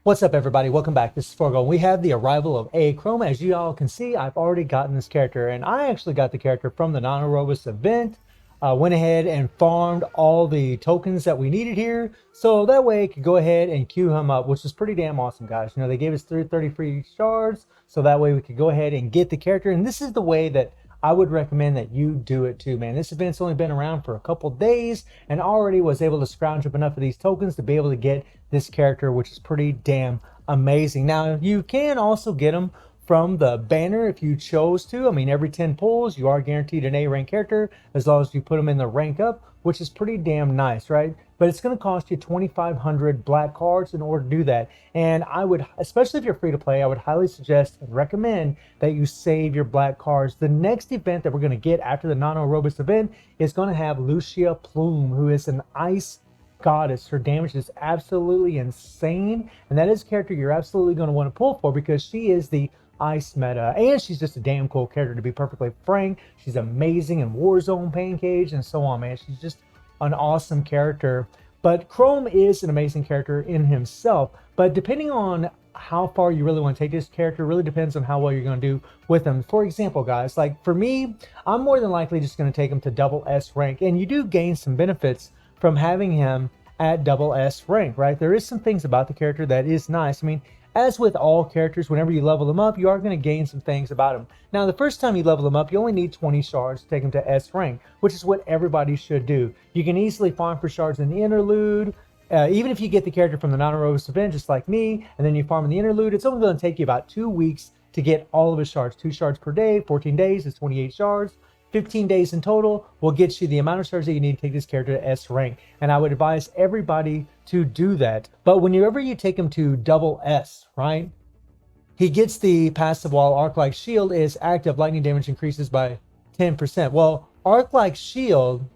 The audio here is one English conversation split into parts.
What's up, everybody? Welcome back. This is Forgo. We have the arrival of A Chroma. As you all can see, I've already gotten this character, and I actually got the character from the Nanorobus event. Went ahead and farmed all the tokens that we needed here, so that way I could go ahead and queue him up, which is pretty damn awesome, guys. You know, they gave us 330 free shards, so that way we could go ahead and get the character, and this is the way that I would recommend that you do it too, man. This event's only been around for a couple days and already was able to scrounge up enough of these tokens to be able to get this character, which is pretty damn amazing. Now, you can also get them from the banner if you chose to. I mean, every 10 pulls, you are guaranteed an A rank character as long as you put them in the rank up, which is pretty damn nice, right? But it's going to cost you 2,500 black cards in order to do that. And I would, especially if you're free to play, I would highly suggest and recommend that you save your black cards. The next event that we're going to get after the Nanorobus event is going to have Lucia Plume, who is an ice goddess. Her damage is absolutely insane, and that is a character you're absolutely going to want to pull for because she is the ice meta, and she's just a damn cool character, to be perfectly frank. She's amazing in Warzone, Pancage, and so on, man. She's just an awesome character. But Chrome is an amazing character in himself, but depending on how far you really want to take this character really depends on how well you're going to do with him. For example, guys, like for me, I'm more than likely just going to take him to double S rank, and you do gain some benefits from having him at double S rank, right? There is some things about the character that is nice. I mean, as with all characters, whenever you level them up, you are going to gain some things about them. Now, the first time you level them up, you only need 20 shards to take them to S rank, which is what everybody should do. You can easily farm for shards in the interlude. Even if you get the character from the Nanorobus event, just like me, and then you farm in the interlude, it's only going to take you about 2 weeks to get all of his shards. 2 shards per day, 14 days is 28 shards. 15 days in total will get you the amount of shards that you need to take this character to S rank. And I would advise everybody to do that. But whenever you take him to double S, right, he gets the passive while Arc-like Shield is active. Lightning damage increases by 10%. Well, Arc-like Shield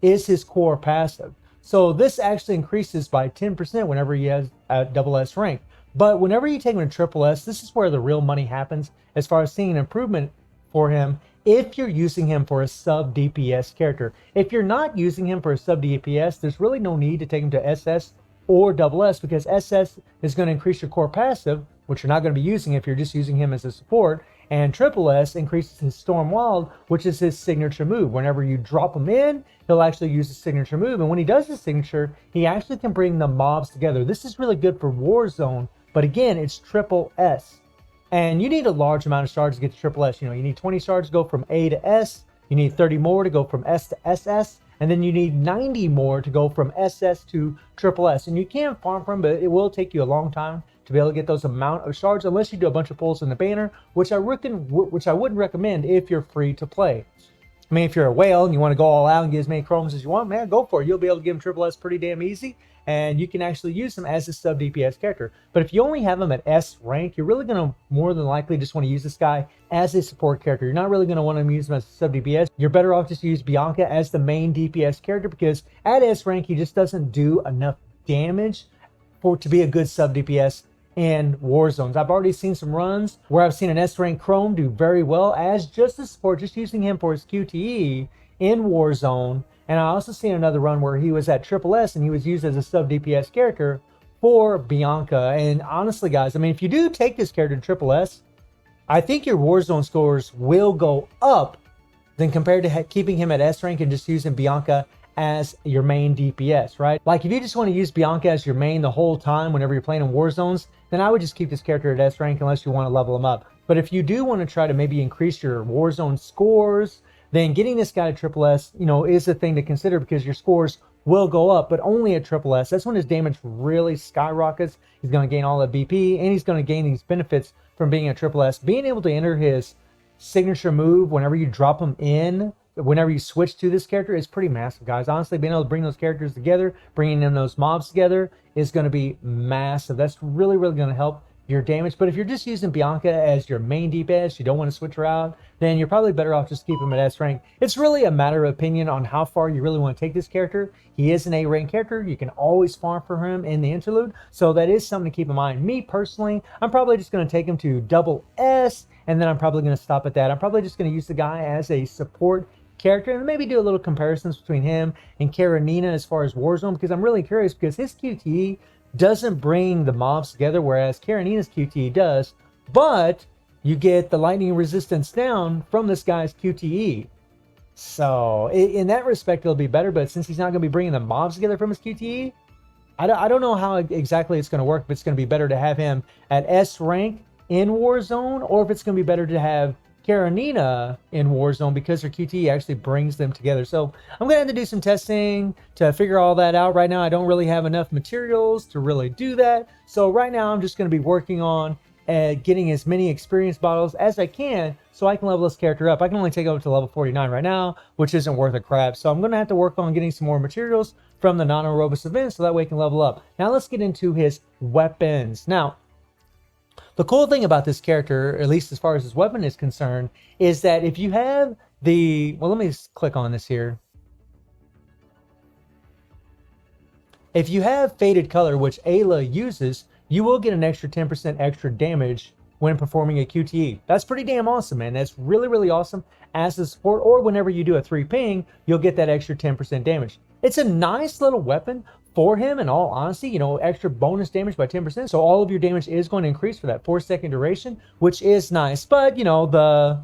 is his core passive. So this actually increases by 10% whenever he has at double S rank. But whenever you take him to triple S, this is where the real money happens as far as seeing an improvement for him if you're using him for a sub DPS character. If you're not using him for a sub DPS, there's really no need to take him to SS or double S because SS is going to increase your core passive, which you're not going to be using if you're just using him as a support, and triple S increases his Storm Wild, which is his signature move. Whenever you drop him in, he'll actually use his signature move, and when he does his signature, he actually can bring the mobs together. This is really good for Warzone, but again, it's triple S. And you need a large amount of shards to get to triple S. You know, you need 20 shards to go from A to S. You need 30 more to go from S to SS. And then you need 90 more to go from SS to triple S. And you can farm from them, but it will take you a long time to be able to get those amount of shards unless you do a bunch of pulls in the banner, which I wouldn't recommend if you're free to play. I mean, if you're a whale and you want to go all out and get as many chromes as you want, man, go for it. You'll be able to give him triple S pretty damn easy, and you can actually use him as a sub DPS character. But if you only have him at S rank, you're really going to more than likely just want to use this guy as a support character. You're not really going to want to use him as a sub DPS. You're better off just to use Bianca as the main DPS character because at S rank, he just doesn't do enough damage to be a good sub DPS in war zones. I've already seen some runs where I've seen an S rank Chrome do very well as just a support, just using him for his QTE in Warzone. And I also seen another run where he was at triple S and he was used as a sub DPS character for Bianca. And honestly, guys, I mean, if you do take this character to triple S, I think your Warzone scores will go up than compared to keeping him at S rank and just using Bianca as your main DPS, right? Like if you just want to use Bianca as your main the whole time whenever you're playing in war zones, then I would just keep this character at S rank unless you want to level him up. But if you do want to try to maybe increase your Warzone scores, then getting this guy to triple S, you know, is a thing to consider because your scores will go up, but only at triple S. That's when his damage really skyrockets. He's going to gain all the BP, and he's going to gain these benefits from being at triple S. Being able to enter his signature move whenever you drop him in, whenever you switch to this character, is pretty massive, guys. Honestly, being able to bring those characters together, bringing in those mobs together is going to be massive. That's really, really going to help your damage. But if you're just using Bianca as your main DPS, you don't want to switch her out, then you're probably better off just keeping him at S rank. It's really a matter of opinion on how far you really want to take this character. He is an A rank character. You can always farm for him in the interlude, so that is something to keep in mind. Me personally, I'm probably just going to take him to double S, and then I'm probably going to stop at that. I'm probably just going to use the guy as a support character and maybe do a little comparisons between him and Karenina as far as Warzone, because I'm really curious because his QTE doesn't bring the mobs together, whereas Karenina's QTE does, but you get the lightning resistance down from this guy's QTE. So in that respect, it'll be better, but since he's not going to be bringing the mobs together from his QTE, I don't know how exactly it's going to work, if it's going to be better to have him at S rank in Warzone, or if it's going to be better to have Karenina in Warzone because her QTE actually brings them together. So I'm going to have to do some testing to figure all that out. Right now, I don't really have enough materials to really do that. So right now, I'm just going to be working on getting as many experience bottles as I can so I can level this character up. I can only take it up to level 49 right now, which isn't worth a crap. So I'm going to have to work on getting some more materials from the non-aerobus event so that way I can level up. Now let's get into his weapons. Now, the cool thing about this character, at least as far as his weapon is concerned, is that if you have the... Well, let me just click on this here. If you have Faded Color, which Ayla uses, you will get an extra 10% extra damage when performing a QTE. That's pretty damn awesome, man. That's really, really awesome as a support, or whenever you do a 3 ping, you'll get that extra 10% damage. It's a nice little weapon for him, in all honesty, you know, extra bonus damage by 10%. So all of your damage is going to increase for that 4-second duration, which is nice. But, you know, the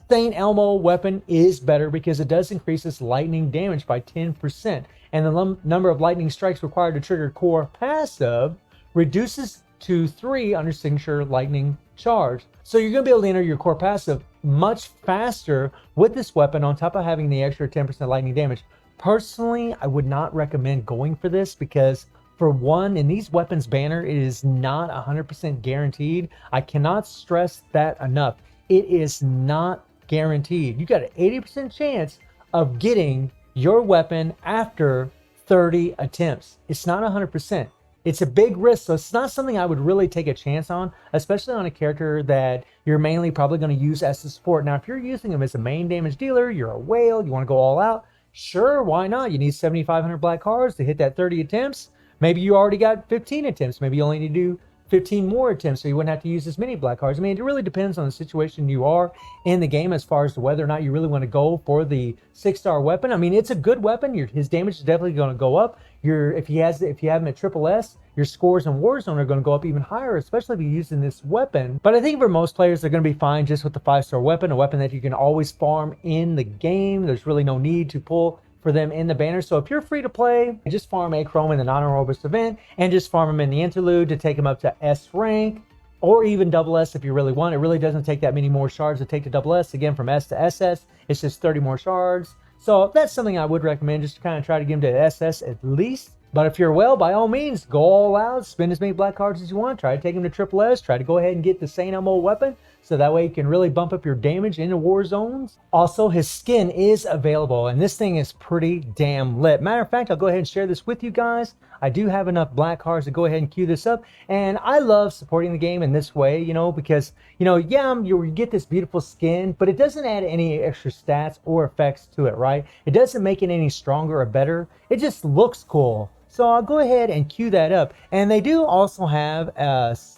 Saint Elmo weapon is better because it does increase its lightning damage by 10%. And the number of lightning strikes required to trigger core passive reduces to 3 under signature lightning charge. So you're going to be able to enter your core passive much faster with this weapon on top of having the extra 10% lightning damage. Personally, I would not recommend going for this because, for one, in these weapons banner, it is not 100% guaranteed. I cannot stress that enough. It is not guaranteed. You got an 80% chance of getting your weapon after 30 attempts. It's not 100%. It's a big risk, so it's not something I would really take a chance on, especially on a character that you're mainly probably going to use as a support. Now, if you're using him as a main damage dealer, you're a whale, you want to go all out, sure, why not? You need 7,500 black cards to hit that 30 attempts. Maybe you already got 15 attempts. Maybe you only need to do 15 more attempts so you wouldn't have to use as many black cards. I mean, it really depends on the situation you are in the game as far as to whether or not you really want to go for the 6-star weapon. I mean, it's a good weapon. His damage is definitely going to go up. If you have him at triple S, your scores in Warzone are going to go up even higher, especially if you're using this weapon. But I think for most players, they're going to be fine just with the 5-star weapon, a weapon that you can always farm in the game. There's really no need to pull for them in the banner. So if you're free to play, just farm Achrome in the non-aerobus event and just farm him in the interlude to take him up to S rank, or even double S if you really want. It really doesn't take that many more shards to take to double S. Again, from S to SS, it's just 30 more shards. So that's something I would recommend, just to kind of try to get him to SS at least. But if you're well, by all means, go all out, spend as many black cards as you want, try to take him to triple S, try to go ahead and get the Saint Elmo weapon, so that way you can really bump up your damage in the war zones. Also, his skin is available, and this thing is pretty damn lit. Matter of fact, I'll go ahead and share this with you guys. I do have enough black cards to go ahead and queue this up, and I love supporting the game in this way, you know, because, you know, yeah, you get this beautiful skin, but it doesn't add any extra stats or effects to it, right? It doesn't make it any stronger or better. It just looks cool. So I'll go ahead and queue that up. And they do also have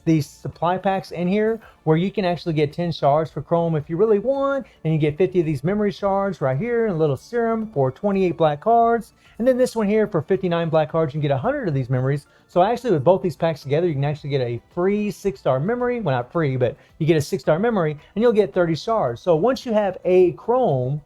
these supply packs in here where you can actually get 10 shards for Chrome if you really want. And you get 50 of these memory shards right here, and a little serum for 28 black cards. And then this one here for 59 black cards, you can get 100 of these memories. So actually with both these packs together, you can actually get a free 6-star memory. Well, not free, but you get a 6-star memory and you'll get 30 shards. So once you have a Chrome,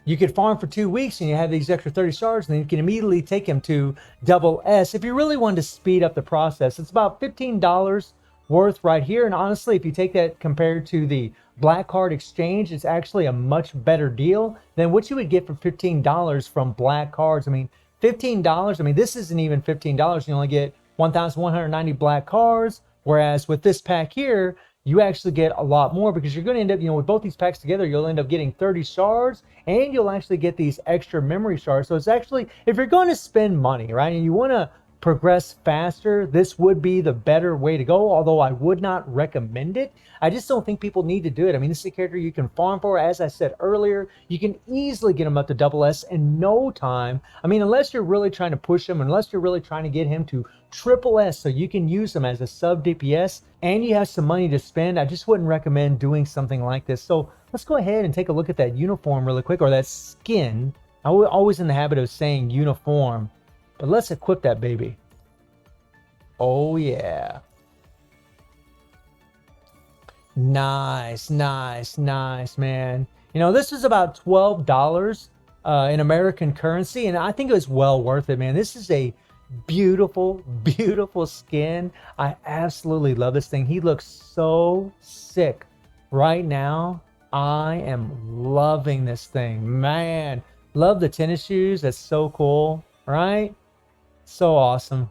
you could farm for 2 weeks and you have these extra 30 shards, and then you can immediately take him to double S. If you really wanted to speed up the process, it's about $15 worth right here. And honestly, if you take that compared to the black card exchange, it's actually a much better deal than what you would get for $15 from black cards. I mean, $15, I mean, this isn't even $15. You only get 1,190 black cards. Whereas with this pack here, you actually get a lot more, because you're going to end up, you know, with both these packs together, you'll end up getting 30 shards, and you'll actually get these extra memory shards. So it's actually, if you're going to spend money, right, and you want to progress faster, this would be the better way to go, although I would not recommend it. I just don't think people need to do it. I mean, this is a character you can farm for. As I said earlier, you can easily get him up to double S in no time. I mean, unless you're really trying to push him, unless you're really trying to get him to triple S so you can use him as a sub DPS and you have some money to spend, I just wouldn't recommend doing something like this. So let's go ahead and take a look at that uniform really quick, or that skin. I'm always in the habit of saying uniform, but let's equip that baby. Oh yeah. Nice, nice, nice, man. You know, this is about $12 in American currency, and I think it was well worth it, man. This is a beautiful, beautiful skin. I absolutely love this thing. He looks so sick right now. I am loving this thing, man. Love the tennis shoes. That's so cool, right? So awesome.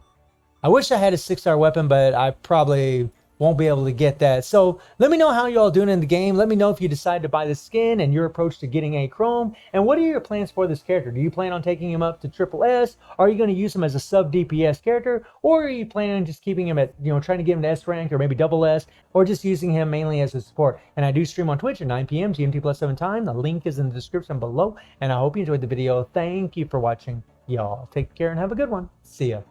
I wish I had a 6-star weapon, but I probably won't be able to get that. So let me know how you all doing in the game. Let me know if you decide to buy the skin and your approach to getting a Chrome. And what are your plans for this character? Do you plan on taking him up to Triple S? Are you going to use him as a sub DPS character? Or are you planning on just keeping him at, trying to get him to S rank or maybe double S? Or just using him mainly as a support? And I do stream on Twitch at 9 p.m. GMT plus 7 time. The link is in the description below. And I hope you enjoyed the video. Thank you for watching. Y'all take care and have a good one. See ya.